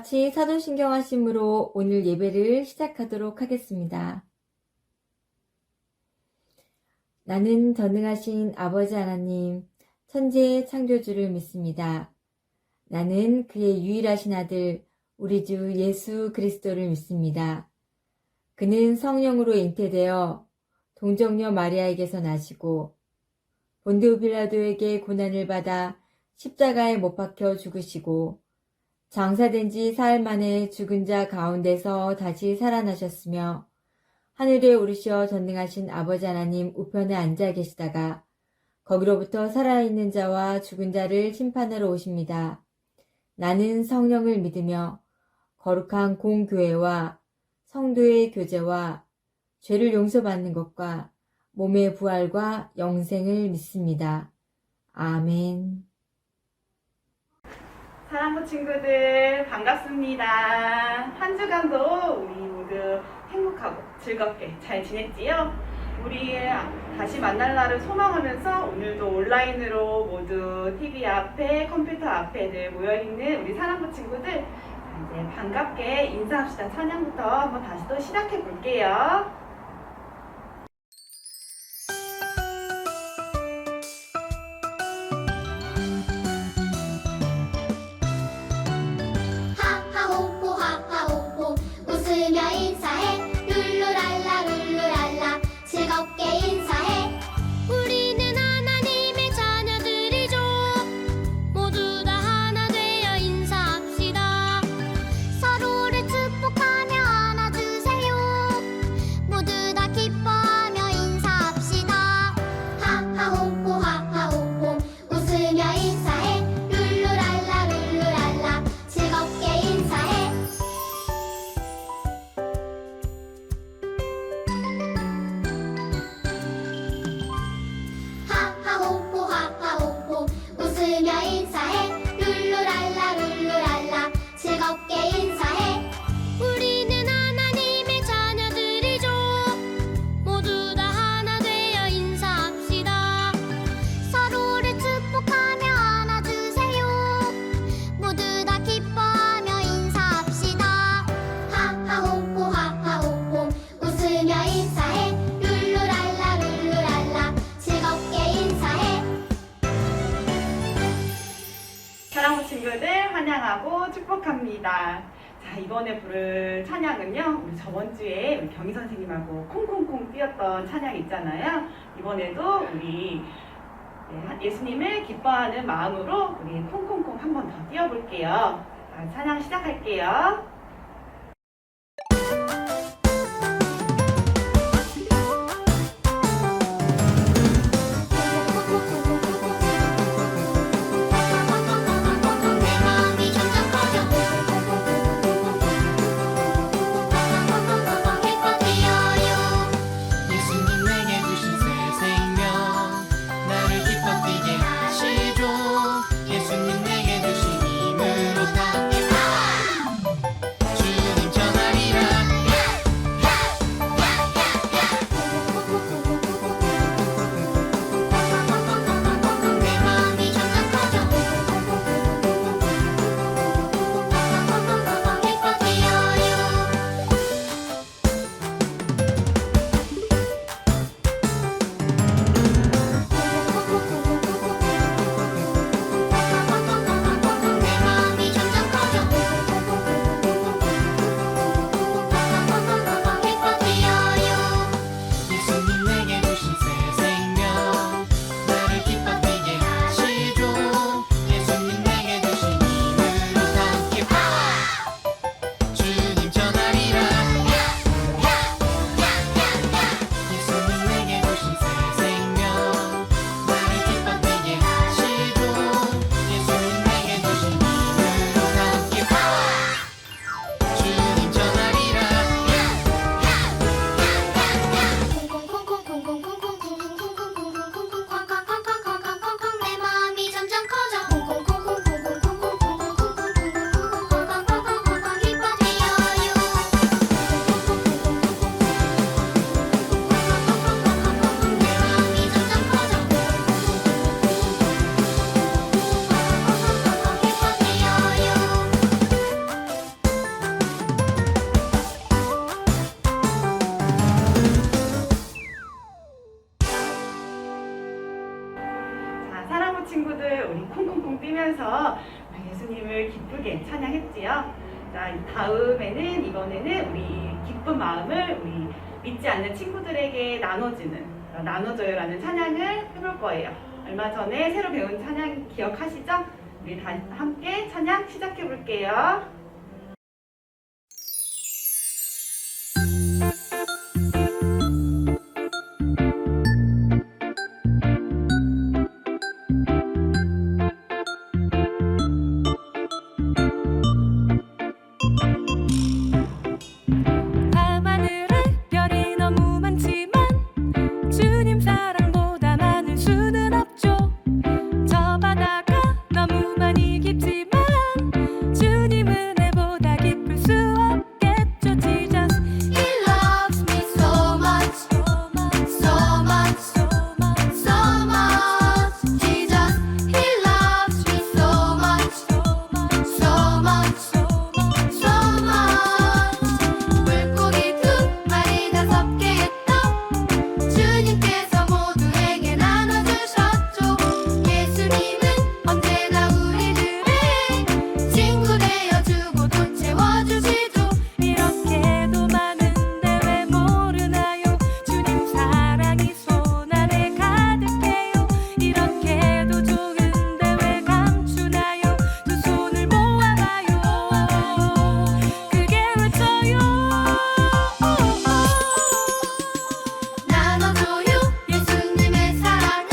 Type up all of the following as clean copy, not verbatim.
같이 사도신경 하심으로 오늘 예배를 시작하도록 하겠습니다. 나는 전능하신 아버지 하나님, 천지의 창조주를 믿습니다. 나는 그의 유일하신 아들, 우리 주 예수 그리스도를 믿습니다. 그는 성령으로 잉태되어 동정녀 마리아에게서 나시고 본디오 빌라도에게 고난을 받아 십자가에 못 박혀 죽으시고 장사된 지 사흘 만에 죽은 자 가운데서 다시 살아나셨으며 하늘에 오르시어 전능하신 아버지 하나님 우편에 앉아 계시다가 거기로부터 살아있는 자와 죽은 자를 심판하러 오십니다. 나는 성령을 믿으며 거룩한 공교회와 성도의 교제와 죄를 용서받는 것과 몸의 부활과 영생을 믿습니다. 아멘. 사랑부 친구들 반갑습니다. 한 주간도 우리 모두 행복하고 즐겁게 잘 지냈지요? 우리 다시 만날 날을 소망하면서 오늘도 온라인으로 모두 TV 앞에 컴퓨터 앞에들 모여있는 우리 사랑부 친구들 이제 반갑게 인사합시다. 찬양부터 한번 다시 또 시작해 볼게요. 웃으며 인사해 룰루랄라 룰루랄라 즐겁게 인사해 우리는 하나님의 자녀들이죠 모두 다 하나 되어 인사합시다 서로를 축복하며 안아주세요 모두 다 기뻐하며 인사합시다 하하호호 하하호호 웃으며 인사해 룰루랄라 룰루랄라 즐겁게 인사해 하하호호 하하호호 웃으며 인사해 룰루랄라 룰루랄라 즐겁게 인사해 우리는 하나님의 자녀들이죠 모두 다 하나 되어 인사합시다 서로를 축복하며 안아주세요 모두 다 기뻐하며 인사합시다 하하호호 하하호호 웃으며 인사해 룰루랄라 룰루랄라 즐겁게 인사해 사랑부 친구들 환영하고 축복합니다. 자, 이번에 부를 찬양은요, 우리 저번 주에 우리 경희 선생님하고 콩콩콩 뛰었던 찬양 있잖아요. 이번에도 우리 예수님을 기뻐하는 마음으로 우리 콩콩콩 한 번 더 뛰어볼게요. 자, 찬양 시작할게요. 내 마음이 점점 커져 기뻐 뛰어요 예수님 내게 주신 새 생명 나를 기뻐 뛰게 하시죠 예수님 내게 주신 힘으로 다 기뻐 소망하면서 예수님을 기쁘게 찬양했지요. 자, 이번에는 우리 기쁜 마음을 우리 믿지 않는 친구들에게 나눠줘요라는 찬양을 해볼 거예요. 얼마 전에 새로 배운 찬양 기억하시죠? 우리 다 함께 찬양 시작해 볼게요. 밤하늘에 별이 너무 많지만 주님 사랑보다 많을 수는 없죠. 저 바다가 너무 많이 깊지만 주님 은혜보다 깊을 수 없겠죠. Jesus, He loves me so much, so much, so much. Jesus, He loves me so much, so much, so much. 물고기 2마리 5개의 떡 주님께서 모두에게 나눠주셨죠. 예수님은 언제나 우리들의 친구 되어주고 또 채워주시죠. 이렇게도 많은데 왜 모르나요? 주님 사랑이 손 안에 가득해요. 이렇게도 좋은데 왜 감추나요? 두 손을 모아봐요. 그게 외쳐요. 나눠줘요 예수님의 사랑을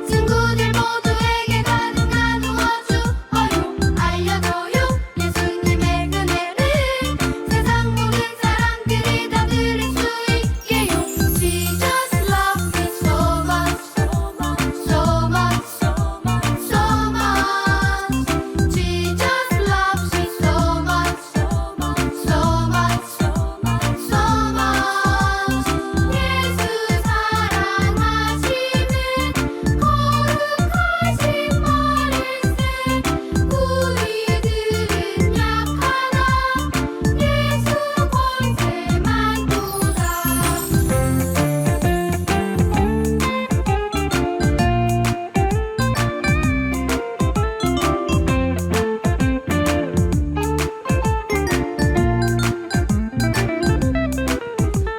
친구들 모두에게 가득 나누어주어요. 알려줘요 예수님의 은혜를 세상 모든 사람들이 다 들을 수 있게요. Jesus loves me so much, so much, so much. Jesus loves me so much, so much, so much. 예수 사랑하시는 거룩하신 말일세. 우리들은 약하나 예수 권세만 보다.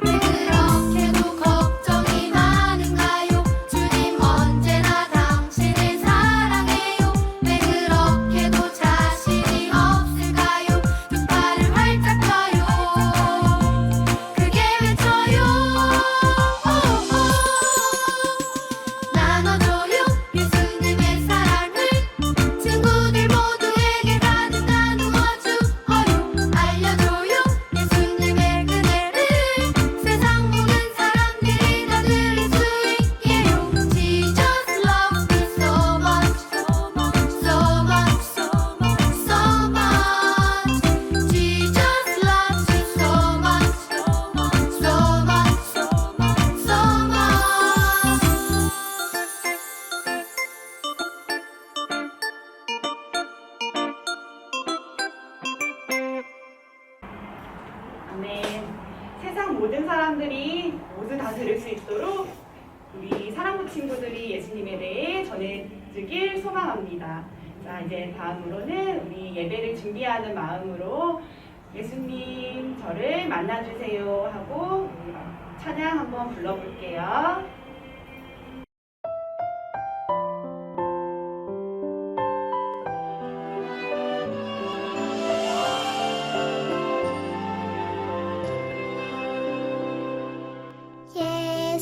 왜 그렇게도 걱정이 많은가요? 주님 언제나 당신을 사랑해요. 왜 그렇게도 자신이 없을까요? 두 팔을 활짝 펴요. 크게 외쳐요. 나눠줘요 예수님의 사랑을 친구들 모두에게 가득 나누어주어요. 알려줘요 예수님의 은혜를 세상 모든 사람들이 다 들을 수 있게요. Jesus loves me so much, so much, so much. Jesus loves me so much, so much, so 아멘. 세상 모든 사람들이 모두 다 들을 수 있도록 우리 사랑부 친구들이 예수님에 대해 전해주길 소망합니다. 자, 이제 다음으로는 우리 예배를 준비하는 마음으로 예수님 저를 만나주세요 하고 우리 찬양 한번 불러볼게요.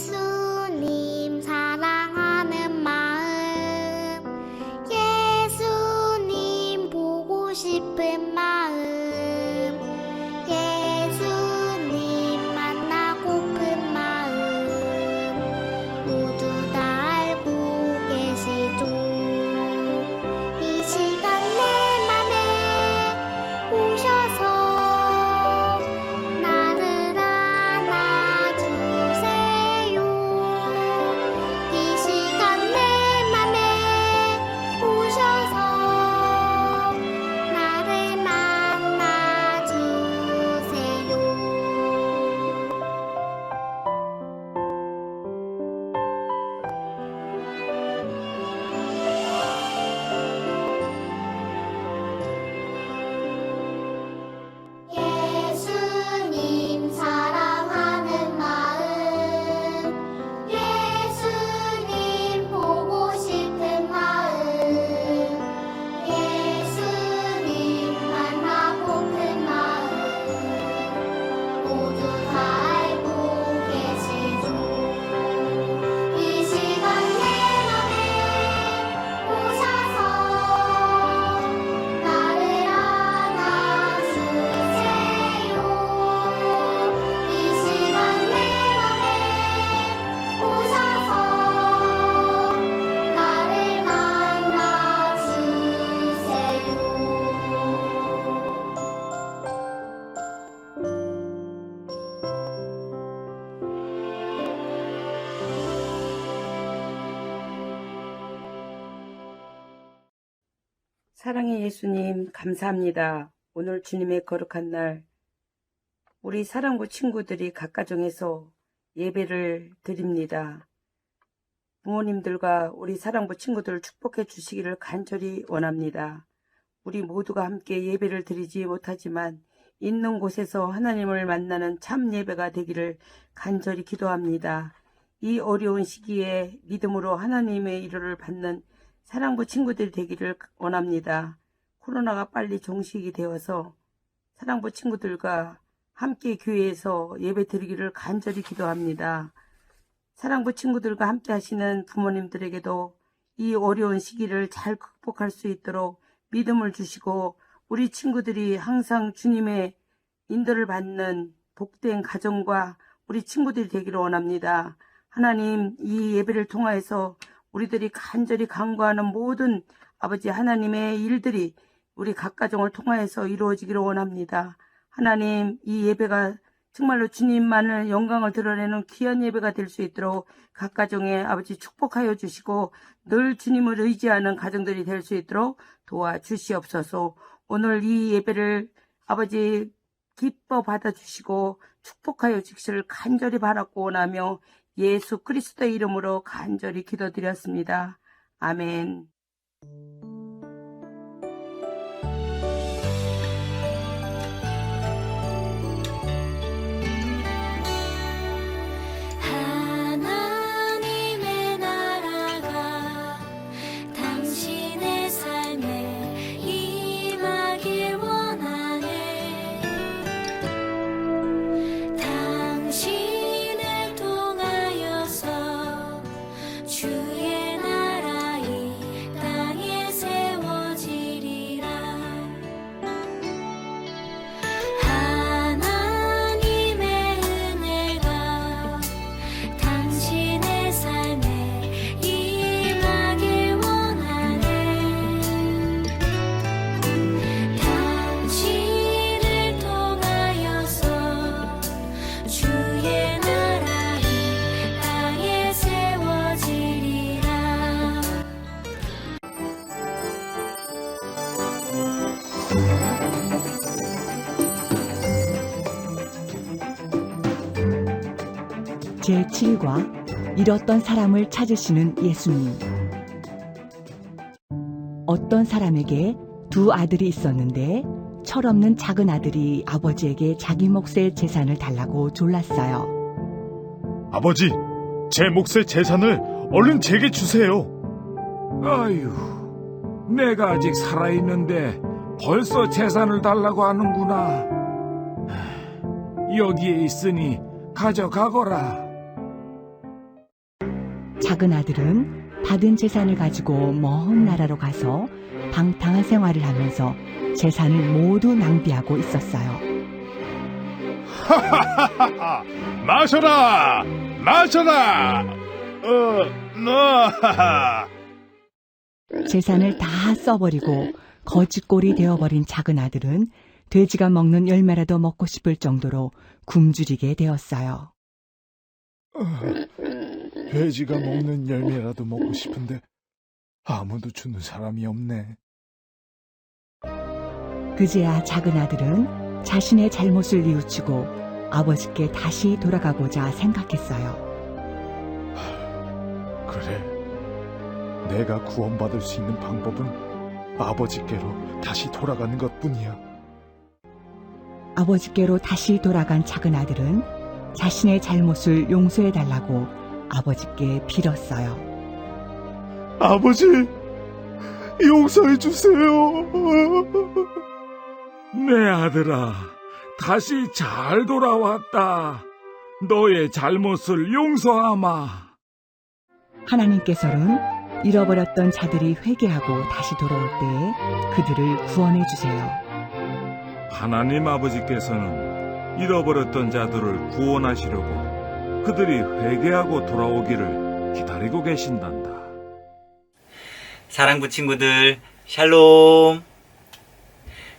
예수님 사랑하는 마음, 예수님 보고 싶은 마음, 예수님 만나고픈 마음, 사랑의 예수님, 감사합니다. 오늘 주님의 거룩한 날, 우리 사랑부 친구들이 각 가정에서 예배를 드립니다. 부모님들과 우리 사랑부 친구들을 축복해 주시기를 간절히 원합니다. 우리 모두가 함께 예배를 드리지 못하지만 있는 곳에서 하나님을 만나는 참 예배가 되기를 간절히 기도합니다. 이 어려운 시기에 믿음으로 하나님의 위로를 받는 사랑부 친구들이 되기를 원합니다. 코로나가 빨리 종식이 되어서 사랑부 친구들과 함께 교회에서 예배 드리기를 간절히 기도합니다. 사랑부 친구들과 함께 하시는 부모님들에게도 이 어려운 시기를 잘 극복할 수 있도록 믿음을 주시고 우리 친구들이 항상 주님의 인도를 받는 복된 가정과 우리 친구들이 되기를 원합니다. 하나님, 이 예배를 통하여서 우리들이 간절히 간구하는 모든 아버지 하나님의 일들이 우리 각 가정을 통하여서 이루어지기를 원합니다. 하나님, 이 예배가 정말로 주님만을 영광을 드러내는 귀한 예배가 될 수 있도록 각 가정에 아버지 축복하여 주시고 늘 주님을 의지하는 가정들이 될 수 있도록 도와주시옵소서. 오늘 이 예배를 아버지 기뻐 받아주시고 축복하여 주시기를 간절히 바랐고 원하며 예수 그리스도의 이름으로 간절히 기도드렸습니다. 아멘. 하나님의 나라가 당신의 삶에 임하길 원하네. 당신을 통하여서 주의 나라 이 땅에 세워지리라. 하나님의 은혜가 당신의 삶에 임하길 원하네. 당신을 통하여서 주의 나라 이 땅에 세워지리라. 제7과 잃었던 사람을 찾으시는 예수님. 어떤 사람에게 두 아들이 있었는데 철없는 작은 아들이 아버지에게 자기 몫의 재산을 달라고 졸랐어요. 아버지, 제 몫의 재산을 얼른 제게 주세요. 아유, 내가 아직 살아있는데 벌써 재산을 달라고 하는구나. 여기에 있으니 가져가거라. 작은 아들은 받은 재산을 가지고 먼 나라로 가서 방탕한 생활을 하면서 재산을 모두 낭비하고 있었어요. 하하하하! 마셔라! 마셔라! 하하! 재산을 다 써버리고 거지꼴이 되어버린 작은 아들은 돼지가 먹는 열매라도 먹고 싶을 정도로 굶주리게 되었어요. 돼지가 먹는 열매라도 먹고 싶은데 아무도 주는 사람이 없네. 그제야 작은 아들은 자신의 잘못을 뉘우치고 아버지께 다시 돌아가고자 생각했어요. 그래, 내가 구원받을 수 있는 방법은 아버지께로 다시 돌아가는 것뿐이야. 아버지께로 다시 돌아간 작은 아들은 자신의 잘못을 용서해달라고 아버지께 빌었어요. 아버지, 용서해 주세요. 내 아들아, 다시 잘 돌아왔다. 너의 잘못을 용서하마. 하나님께서는 잃어버렸던 자들이 회개하고 다시 돌아올 때에 그들을 구원해 주세요. 하나님 아버지께서는 잃어버렸던 자들을 구원하시려고 그들이 회개하고 돌아오기를 기다리고 계신단다. 사랑부 친구들, 샬롬.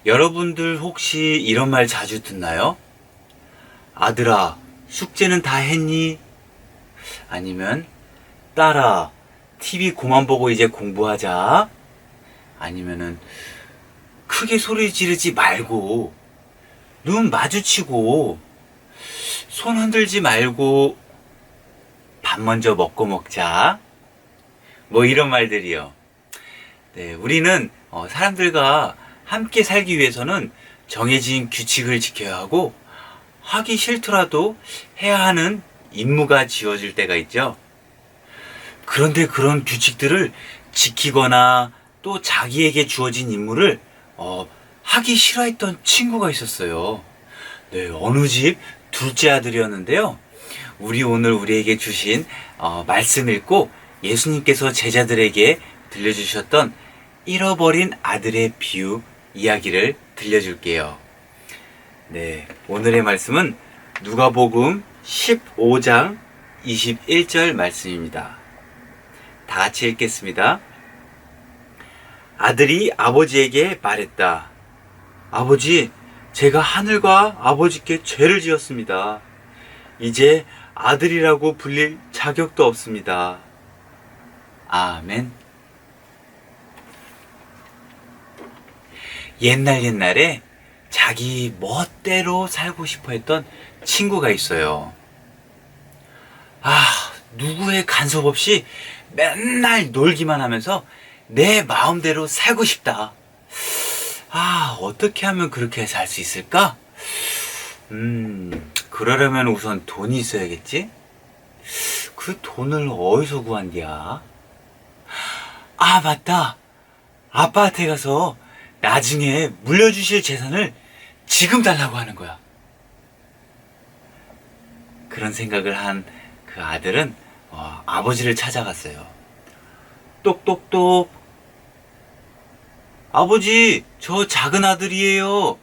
여러분들 혹시 이런 말 자주 듣나요? 아들아, 숙제는 다 했니? 아니면 딸아, TV 그만 보고 이제 공부하자. 아니면은 크게 소리 지르지 말고, 눈 마주치고, 손 흔들지 말고, 밥 먼저 먹고 먹자. 뭐 이런 말들이요. 네, 우리는 사람들과 함께 살기 위해서는 정해진 규칙을 지켜야 하고, 하기 싫더라도 해야 하는 임무가 지어질 때가 있죠. 그런데 그런 규칙들을 지키거나 또 자기에게 주어진 임무를 하기 싫어했던 친구가 있었어요. 네, 어느 집 둘째 아들이었는데요. 오늘 우리에게 주신 말씀 읽고 예수님께서 제자들에게 들려주셨던 잃어버린 아들의 비유 이야기를 들려줄게요. 네, 오늘의 말씀은 누가복음 15장 21절 말씀입니다. 다 같이 읽겠습니다. 아들이 아버지에게 말했다. 아버지, 제가 하늘과 아버지께 죄를 지었습니다. 이제 아들이라고 불릴 자격도 없습니다. 아멘. 옛날에 자기 멋대로 살고 싶어 했던 친구가 있어요. 누구의 간섭 없이 맨날 놀기만 하면서 내 마음대로 살고 싶다. 어떻게 하면 그렇게 살 수 있을까? 그러려면 우선 돈이 있어야겠지? 그 돈을 어디서 구한디야? 맞다. 아빠한테 가서 나중에 물려주실 재산을 지금 달라고 하는 거야. 그런 생각을 한 그 아들은 아버지를 찾아갔어요. 똑똑똑. 아버지, 저 작은 아들이에요.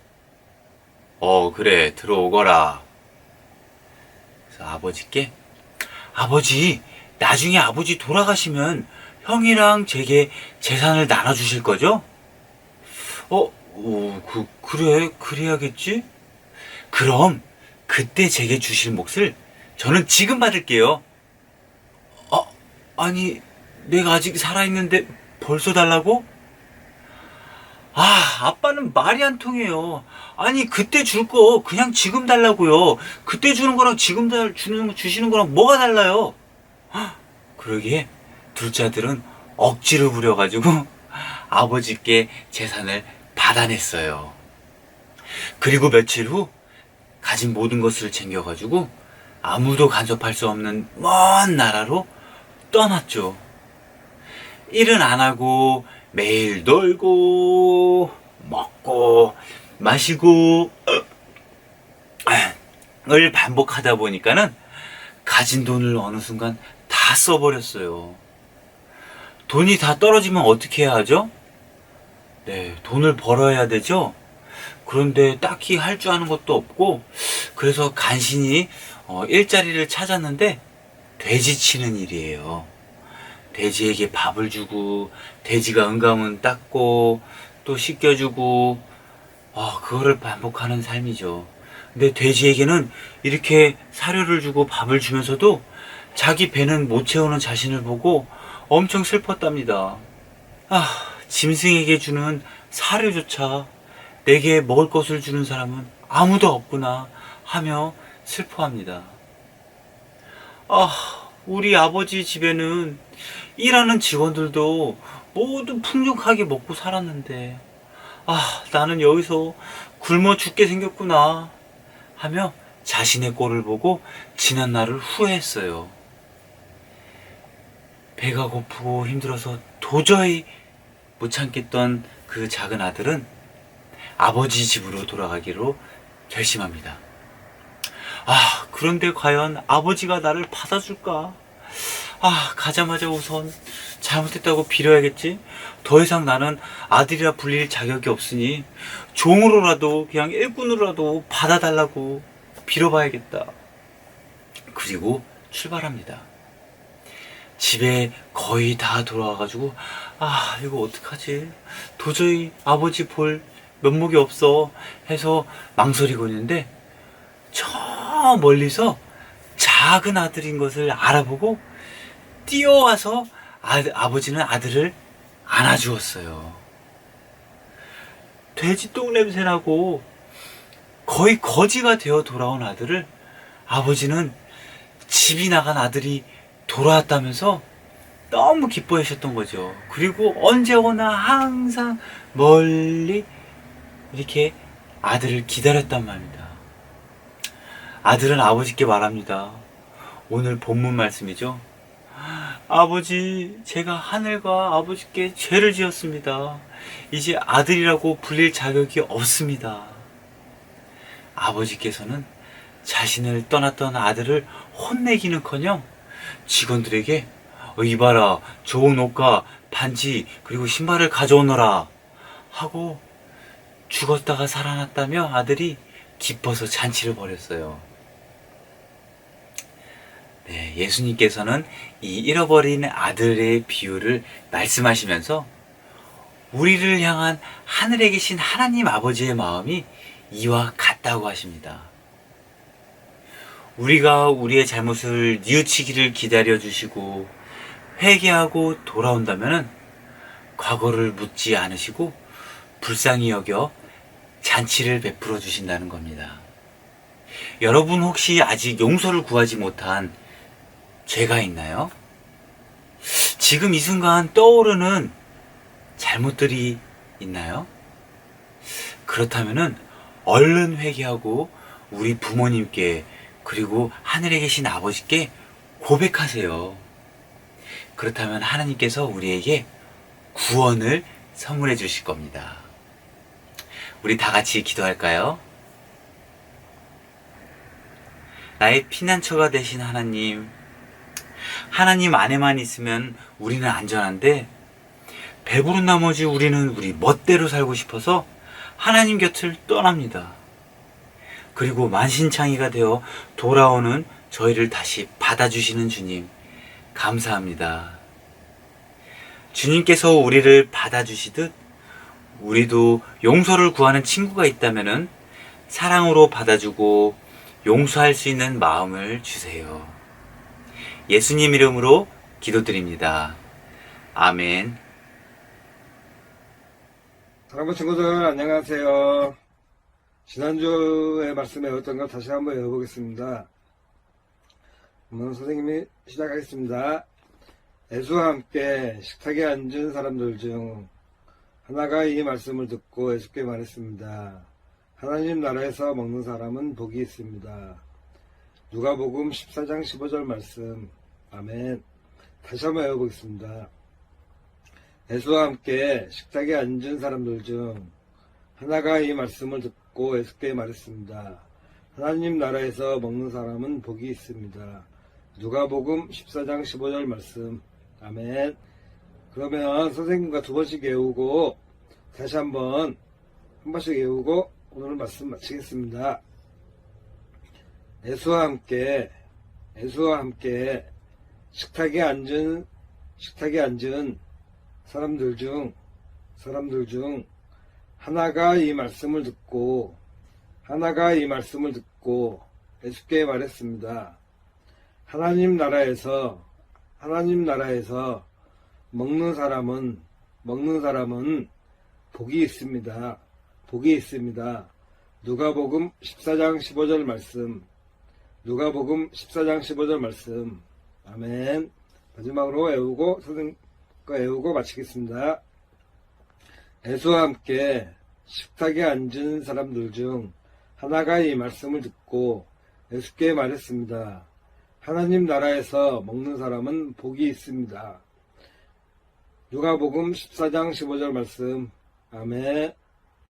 그래, 들어오거라. 그래서 아버지께, 아버지, 나중에 아버지 돌아가시면 형이랑 제게 재산을 나눠주실 거죠? 그래, 그래야겠지? 그럼 그때 제게 주실 몫을 저는 지금 받을게요. 아니, 내가 아직 살아있는데 벌써 달라고? 아빠는 말이 안 통해요. 아니, 그때 줄 거 그냥 지금 달라고요. 그때 주는 거랑 지금 주시는 거랑 뭐가 달라요? 그러기에 둘째 아들은 억지로 부려가지고 아버지께 재산을 받아냈어요. 그리고 며칠 후 가진 모든 것을 챙겨가지고 아무도 간섭할 수 없는 먼 나라로 떠났죠. 일은 안 하고 매일 놀고 먹고 마시고 을 반복하다 보니까는 가진 돈을 어느 순간 다 써버렸어요. 돈이 다 떨어지면 어떻게 해야 하죠? 네, 돈을 벌어야 되죠. 그런데 딱히 할 줄 아는 것도 없고, 그래서 간신히 일자리를 찾았는데 돼지 치는 일이에요. 돼지에게 밥을 주고, 돼지가 응가면 닦고, 또 씻겨주고, 그거를 반복하는 삶이죠. 근데 돼지에게는 이렇게 사료를 주고 밥을 주면서도 자기 배는 못 채우는 자신을 보고 엄청 슬펐답니다. 짐승에게 주는 사료조차 내게 먹을 것을 주는 사람은 아무도 없구나 하며 슬퍼합니다. 우리 아버지 집에는 일하는 직원들도 모두 풍족하게 먹고 살았는데 나는 여기서 굶어 죽게 생겼구나 하며 자신의 꼴을 보고 지난 날을 후회했어요. 배가 고프고 힘들어서 도저히 못 참겠던 그 작은 아들은 아버지 집으로 돌아가기로 결심합니다. 그런데 과연 아버지가 나를 받아줄까? 가자마자 우선 잘못했다고 빌어야겠지? 더 이상 나는 아들이라 불릴 자격이 없으니 종으로라도 그냥 일꾼으로라도 받아달라고 빌어봐야겠다. 그리고 출발합니다. 집에 거의 다 돌아와가지고 이거 어떡하지? 도저히 아버지 볼 면목이 없어 해서 망설이고 있는데 저 멀리서 작은 아들인 것을 알아보고 뛰어와서 아버지는 아들을 안아주었어요. 돼지 똥 냄새 나고 거의 거지가 되어 돌아온 아들을 아버지는 집이 나간 아들이 돌아왔다면서 너무 기뻐하셨던 거죠. 그리고 언제 오나 항상 멀리 이렇게 아들을 기다렸단 말입니다. 아들은 아버지께 말합니다. 오늘 본문 말씀이죠. 아버지, 제가 하늘과 아버지께 죄를 지었습니다. 이제 아들이라고 불릴 자격이 없습니다. 아버지께서는 자신을 떠났던 아들을 혼내기는커녕 직원들에게 이봐라, 좋은 옷과 반지 그리고 신발을 가져오너라 하고 죽었다가 살아났다며 아들이 기뻐서 잔치를 벌였어요. 네, 예수님께서는 이 잃어버린 아들의 비유를 말씀하시면서 우리를 향한 하늘에 계신 하나님 아버지의 마음이 이와 같다고 하십니다. 우리가 우리의 잘못을 뉘우치기를 기다려주시고 회개하고 돌아온다면 과거를 묻지 않으시고 불쌍히 여겨 잔치를 베풀어 주신다는 겁니다. 여러분 혹시 아직 용서를 구하지 못한 죄가 있나요? 지금 이 순간 떠오르는 잘못들이 있나요? 그렇다면 얼른 회개하고 우리 부모님께 그리고 하늘에 계신 아버지께 고백하세요. 그렇다면 하나님께서 우리에게 구원을 선물해 주실 겁니다. 우리 다 같이 기도할까요? 나의 피난처가 되신 하나님, 하나님 안에만 있으면 우리는 안전한데 배부른 나머지 우리는 우리 멋대로 살고 싶어서 하나님 곁을 떠납니다. 그리고 만신창이가 되어 돌아오는 저희를 다시 받아주시는 주님, 감사합니다. 주님께서 우리를 받아주시듯 우리도 용서를 구하는 친구가 있다면 사랑으로 받아주고 용서할 수 있는 마음을 주세요. 예수님 이름으로 기도드립니다. 아멘. 사랑하는 친구들 안녕하세요. 지난주의 말씀에 어떤 걸 다시 한번 외워보겠습니다. 오늘 선생님이 시작하겠습니다. 예수와 함께 식탁에 앉은 사람들 중 하나가 이 말씀을 듣고 예수께 말했습니다. 하나님 나라에서 먹는 사람은 복이 있습니다. 누가복음 14장 15절 말씀. 아멘. 다시 한번 외워보겠습니다. 예수와 함께 식탁에 앉은 사람들 중 하나가 이 말씀을 듣고 예수께 말했습니다. 하나님 나라에서 먹는 사람은 복이 있습니다. 누가복음 14장 15절 말씀. 아멘. 그러면 선생님과 두 번씩 외우고 다시 한 번씩 외우고 오늘 말씀 마치겠습니다. 예수와 함께 식탁에 앉은 사람들 중 하나가 이 말씀을 듣고 예수께 말했습니다. 하나님 나라에서 먹는 사람은 복이 있습니다. 누가복음 14장 15절 말씀. 아멘. 마지막으로 외우고 선생님과 외우고 마치겠습니다. 예수와 함께 식탁에 앉은 사람들 중 하나가 이 말씀을 듣고 예수께 말했습니다. 하나님 나라에서 먹는 사람은 복이 있습니다. 누가복음 14장 15절 말씀. 아멘.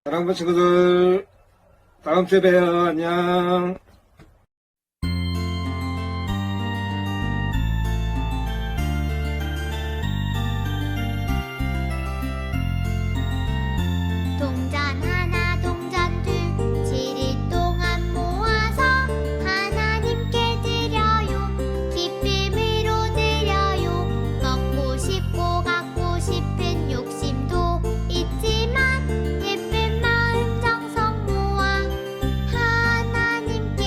사랑하는 친구들, 다음 주에 봬요. 안녕. 동전 하나 동전 둘 7일 동안 모아서 하나님께 드려요. 기쁨으로 드려요. 먹고 싶고 갖고 싶은 욕심도 있지만 예쁜 마음 정성 모아 하나님께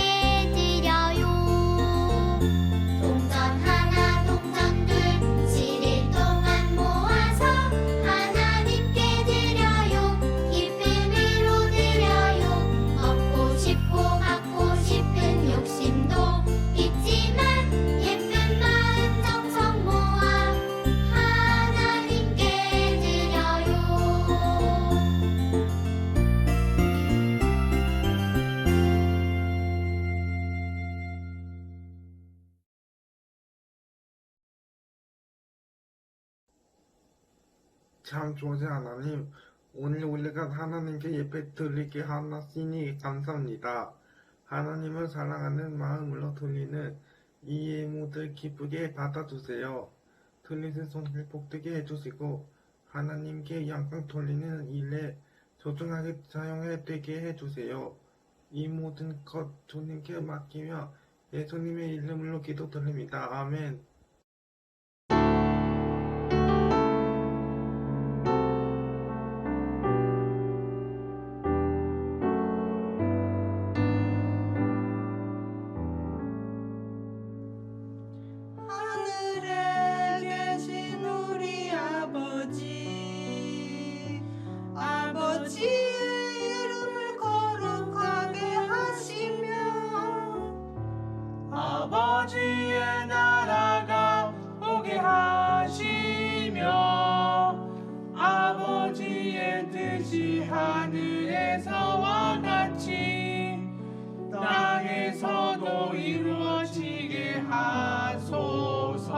참 좋으신 하나님, 오늘 우리가 하나님께 예배 드리게 하나시니 감사합니다. 하나님을 사랑하는 마음으로 드리는 이 예물들 기쁘게 받아주세요. 드리는 손을 복되게 해주시고 하나님께 영광 돌리는 일에 소중하게 사용해 되게 해주세요. 이 모든 것 주님께 맡기며 예수님의 이름으로 기도드립니다. 아멘. 하늘에 계신 우리 아버지, 아버지의 이름을 거룩하게 하시며 아버지의 나라가 오게 하시며 아버지의 뜻이 하늘에서와 같이 땅에서도 이루어지게 하소서.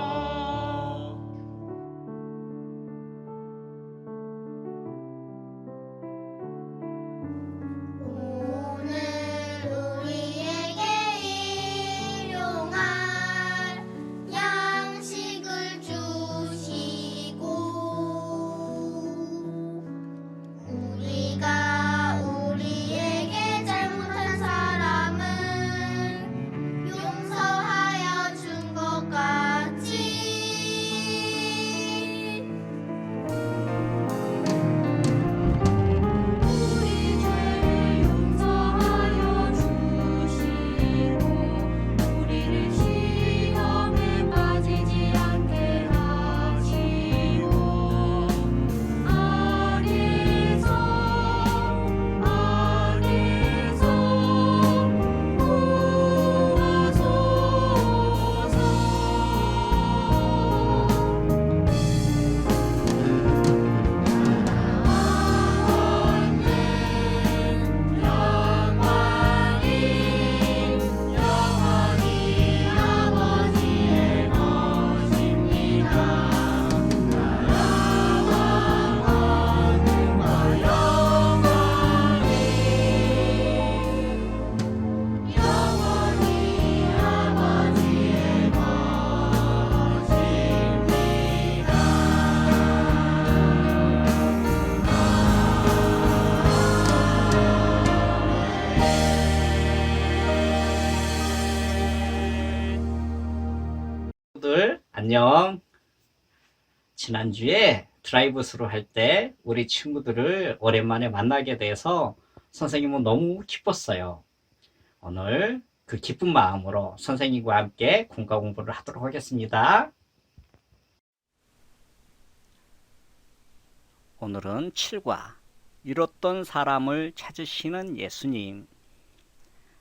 오늘 우리에게 일용할 양식을 주시고 우리가 우리에게 잘못한 사람은 용서하여 준 것 같이 우리 죄를 용서하여 주시고 우리를 시험에 빠지지 않게 하시고 악에서 영원히 아버지의 것입니다. 영원히 아버지의 친구들 안녕. 지난주에 드라이브스루 할 때 우리 친구들을 오랜만에 만나게 돼서 선생님은 너무 기뻤어요. 오늘 그 기쁜 마음으로 선생님과 함께 군가 공부를 하도록 하겠습니다. 오늘은 7과 잃었던 사람을 찾으시는 예수님.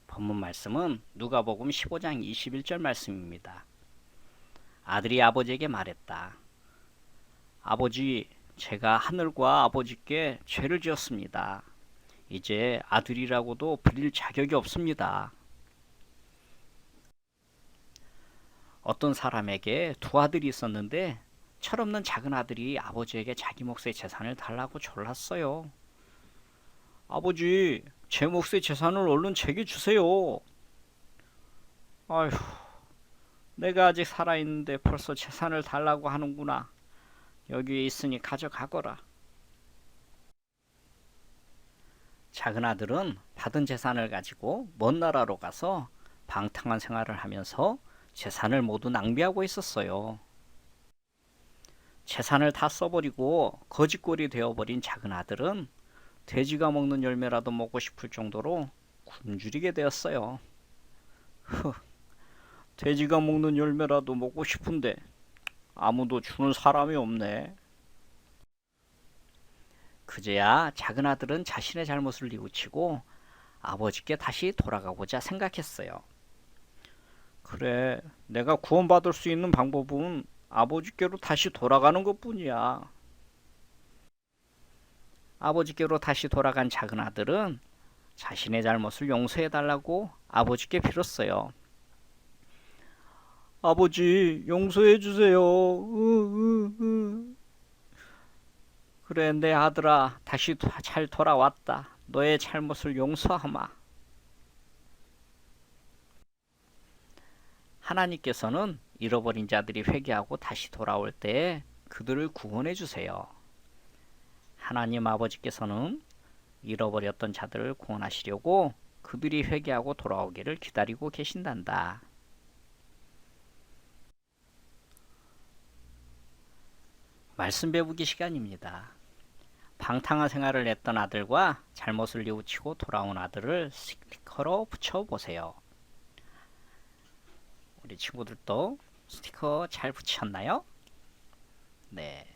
본문 말씀은 누가복음 15장 21절 말씀입니다. 아들이 아버지에게 말했다. 아버지, 제가 하늘과 아버지께 죄를 지었습니다. 이제 아들이라고도 불릴 자격이 없습니다. 어떤 사람에게 두 아들이 있었는데 철없는 작은 아들이 아버지에게 자기 몫의 재산을 달라고 졸랐어요. 아버지, 제 몫의 재산을 얼른 제게 주세요. 아휴, 내가 아직 살아있는데 벌써 재산을 달라고 하는구나. 여기에 있으니 가져가거라. 작은 아들은 받은 재산을 가지고 먼 나라로 가서 방탕한 생활을 하면서 재산을 모두 낭비하고 있었어요. 재산을 다 써버리고 거지꼴이 되어버린 작은 아들은 돼지가 먹는 열매라도 먹고 싶을 정도로 굶주리게 되었어요. 돼지가 먹는 열매라도 먹고 싶은데 아무도 주는 사람이 없네. 그제야 작은 아들은 자신의 잘못을 뉘우치고 아버지께 다시 돌아가고자 생각했어요. 그래, 내가 구원받을 수 있는 방법은 아버지께로 다시 돌아가는 것뿐이야. 아버지께로 다시 돌아간 작은 아들은 자신의 잘못을 용서해달라고 아버지께 빌었어요. 아버지, 용서해 주세요. 그래, 내 아들아, 다시 잘 돌아왔다. 너의 잘못을 용서하마. 하나님께서는 잃어버린 자들이 회개하고 다시 돌아올 때 그들을 구원해 주세요. 하나님 아버지께서는 잃어버렸던 자들을 구원하시려고 그들이 회개하고 돌아오기를 기다리고 계신단다. 말씀 배우기 시간입니다. 방탕한 생활을 했던 아들과 잘못을 뉘우치고 돌아온 아들을 스티커로 붙여보세요. 우리 친구들도 스티커 잘 붙였나요? 네.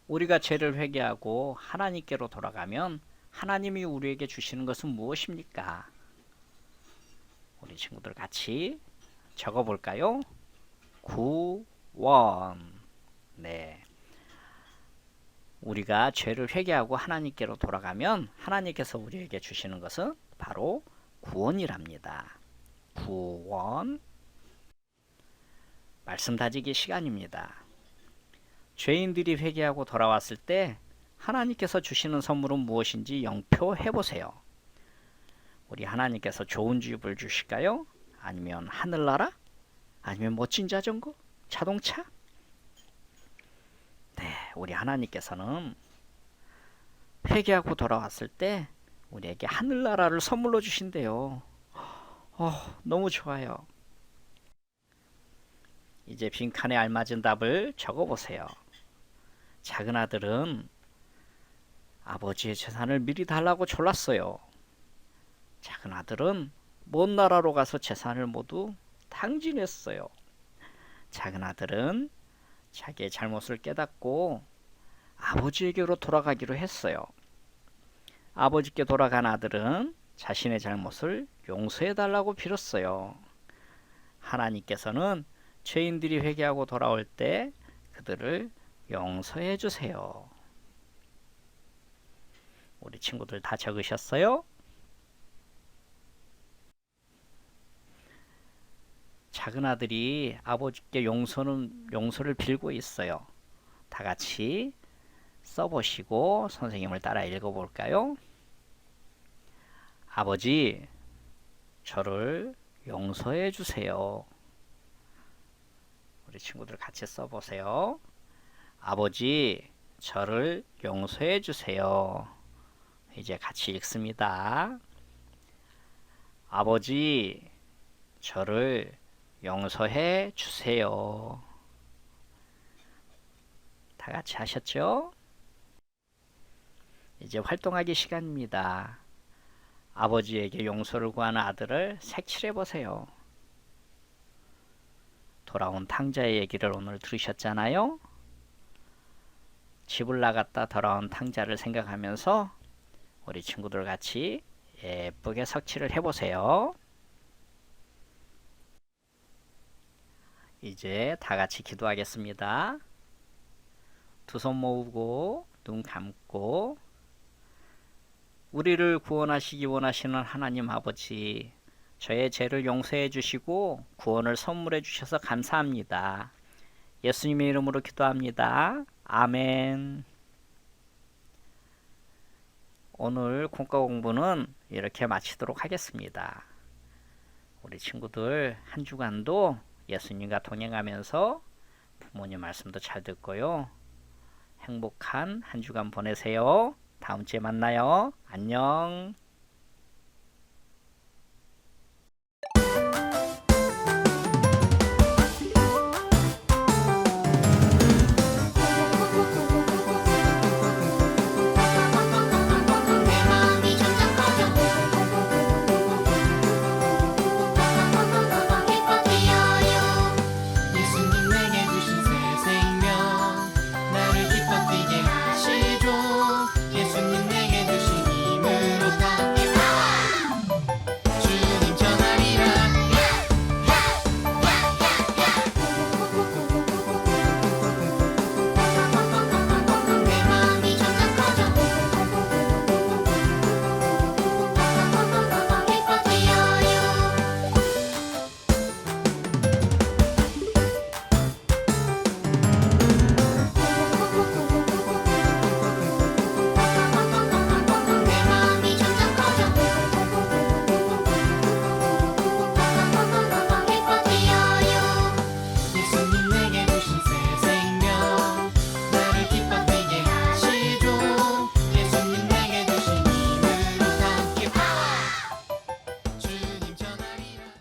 우리가 죄를 회개하고 하나님께로 돌아가면 하나님이 우리에게 주시는 것은 무엇입니까? 우리 친구들 같이 적어볼까요? 구원. 네. 우리가 죄를 회개하고 하나님께로 돌아가면 하나님께서 우리에게 주시는 것은 바로 구원이랍니다. 구원. 말씀 다지기 시간입니다. 죄인들이 회개하고 돌아왔을 때 하나님께서 주시는 선물은 무엇인지 영표해 보세요. 우리 하나님께서 좋은 집을 주실까요? 아니면 하늘나라? 아니면 멋진 자전거? 자동차? 네, 우리 하나님께서는 회개하고 돌아왔을 때 우리에게 하늘나라를 선물로 주신대요. 너무 좋아요. 이제 빈칸에 알맞은 답을 적어보세요. 작은 아들은 아버지의 재산을 미리 달라고 졸랐어요. 작은 아들은 먼 나라로 가서 재산을 모두 탕진했어요. 작은 아들은 자기의 잘못을 깨닫고 아버지에게로 돌아가기로 했어요. 아버지께 돌아간 아들은 자신의 잘못을 용서해달라고 빌었어요. 하나님께서는 죄인들이 회개하고 돌아올 때 그들을 용서해 주세요. 우리 친구들 다 적으셨어요? 작은 아들이 아버지께 용서를 빌고 있어요. 다 같이 써보시고 선생님을 따라 읽어볼까요? 아버지, 저를 용서해 주세요. 우리 친구들 같이 써보세요. 아버지, 저를 용서해 주세요. 이제 같이 읽습니다. 아버지, 저를 용서해 주세요. 다 같이 하셨죠? 이제 활동하기 시간입니다. 아버지에게 용서를 구하는 아들을 색칠해 보세요. 돌아온 탕자의 얘기를 오늘 들으셨잖아요? 집을 나갔다 돌아온 탕자를 생각하면서 우리 친구들 같이 예쁘게 색칠을 해보세요. 이제 다 같이 기도하겠습니다. 두 손 모으고 눈 감고 우리를 구원하시기 원하시는 하나님 아버지, 저의 죄를 용서해 주시고 구원을 선물해 주셔서 감사합니다. 예수님의 이름으로 기도합니다. 아멘. 오늘 공과 공부는 이렇게 마치도록 하겠습니다. 우리 친구들 한 주간도 예수님과 동행하면서 부모님 말씀도 잘 듣고요. 행복한 한 주간 보내세요. 다음 주에 만나요. 안녕.